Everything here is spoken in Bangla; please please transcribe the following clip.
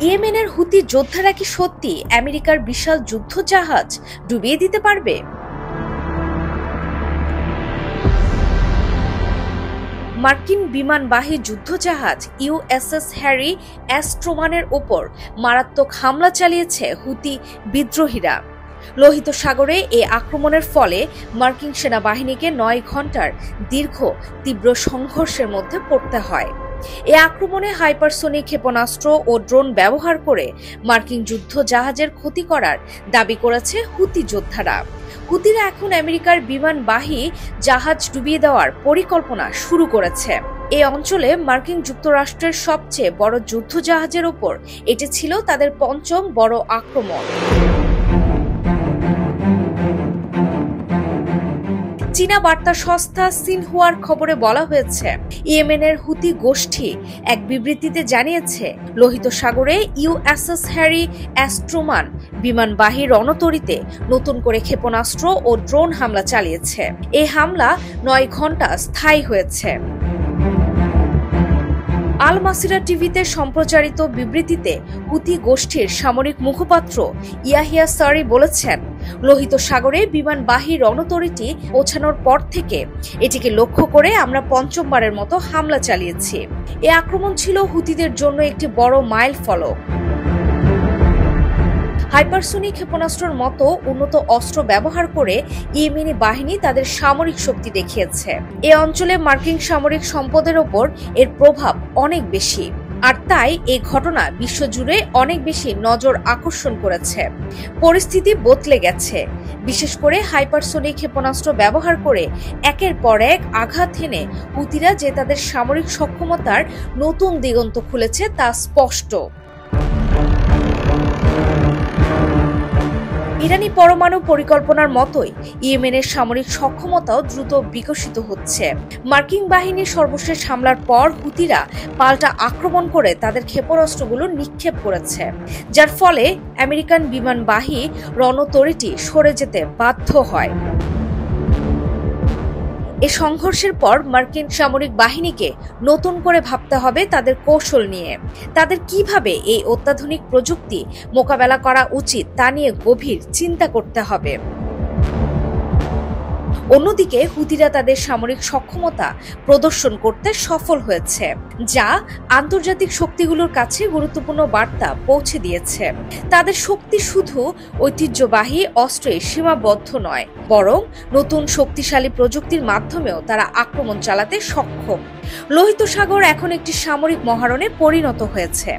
ইয়েমেনের হুতি যোদ্ধারা কি সত্যি আমেরিকার বিশাল যুদ্ধ জাহাজ ডুবিয়ে দিতে পারবে? মার্কিন বিমানবাহী যুদ্ধজাহাজ ইউএসএস হ্যারি এস ট্রুম্যানের ওপর মারাত্মক হামলা চালিয়েছে হুতি বিদ্রোহীরা। লোহিত সাগরে এই আক্রমণের ফলে মার্কিন সেনাবাহিনীকে ৯ ঘন্টার দীর্ঘ তীব্র সংঘর্ষের মধ্যে পড়তে হয়। এ আক্রমণে হাইপারসোনিক ক্ষেপণাস্ত্র ও ড্রোন ব্যবহার করে মার্কিন যুদ্ধ জাহাজের ক্ষতি করার দাবি করেছে হুতি যোদ্ধারা। হুতিরা এখন আমেরিকার বিমানবাহী জাহাজ ডুবিয়ে দেওয়ার পরিকল্পনা শুরু করেছে। এই অঞ্চলে মার্কিন যুক্তরাষ্ট্রের সবচেয়ে বড় যুদ্ধ জাহাজের ওপর এটি ছিল তাদের পঞ্চম বড় আক্রমণ। চীনা বার্তা সংস্থা সিনহুয়ার খবরে বলা হয়েছে, ইয়েমেনের হুতি গোষ্ঠী এক বিবৃতিতে জানিয়েছে, লোহিত সাগরে ইউএসএস হ্যারি এস ট্রুম্যান বিমানবাহী রণতরীতে নতুন করে ক্ষেপণাস্ত্র ও ড্রোন হামলা চালিয়েছে। এই হামলা ৯ ঘন্টা স্থায়ী হয়েছে। আল মাসিরা টিভিতে সম্প্রচারিত বিবৃতিতে হুতি গোষ্ঠীর সামরিক মুখপাত্র ইয়াহিয়া সারি বলেছেন, লোহিত সাগরে বিমানবাহী রণতরীটি পৌঁছানোর পর থেকে এটিকে লক্ষ্য করে আমরা পঞ্চমবারের মতো হামলা চালিয়েছি। এ আক্রমণ ছিল হুতিদের জন্য একটি বড় মাইল ফলক। হাইপারসোনিক ক্ষেপণাস্ত্রের মতো উন্নত অস্ত্র ব্যবহার করে ইয়েমেনি বাহিনী তাদের সামরিক শক্তি দেখিয়েছে। এ অঞ্চলে মার্কিন সামরিক সম্পদের ওপর এর প্রভাব অনেক বেশি, আর তাই এই ঘটনা বিশ্বজুড়ে অনেক বেশি নজর আকর্ষণ করেছে। পরিস্থিতি বদলে গেছে। বিশেষ করে হাইপারসোনিক ক্ষেপণাস্ত্র ব্যবহার করে একের পর এক আঘাত হেনে হুতিরা যে তাদের সামরিক সক্ষমতার নতুন দিগন্ত খুলেছে তা স্পষ্ট। ইরানি পরমাণু পরিকল্পনার মতোই ইয়েমেনের সামরিক সক্ষমতাও দ্রুত বিকশিত হচ্ছে। মার্কিন বাহিনীর সর্বশেষ হামলার পর হুতিরা পাল্টা আক্রমণ করে তাদের ক্ষেপণাস্ত্রগুলো নিক্ষেপ করেছে, যার ফলে আমেরিকান বিমানবাহী রণতরীটি সরে যেতে বাধ্য হয়। এ সংঘর্ষের পর মার্কিন সামরিক বাহিনীকে নতুন করে ভাবতে হবে তাদের কৌশল নিয়ে। তাদের কিভাবে এই অত্যাধুনিক প্রযুক্তি মোকাবেলা করা উচিত তা নিয়ে গভীর চিন্তা করতে হবে। অন্যদিকে হুতিরা তাদের সামরিক সক্ষমতা প্রদর্শন করতে সফল হয়েছে, যা আন্তর্জাতিক শক্তিগুলোর কাছে গুরুত্বপূর্ণ বার্তা পৌঁছে দিয়েছে। তাদের শক্তি শুধু ঐতিহ্যবাহী অস্ত্রে সীমাবদ্ধ নয়, বরং নতুন শক্তিশালী প্রযুক্তির মাধ্যমেও তারা আক্রমণ চালাতে সক্ষম। লোহিত সাগর এখন একটি সামরিক মহারণে পরিণত হয়েছে।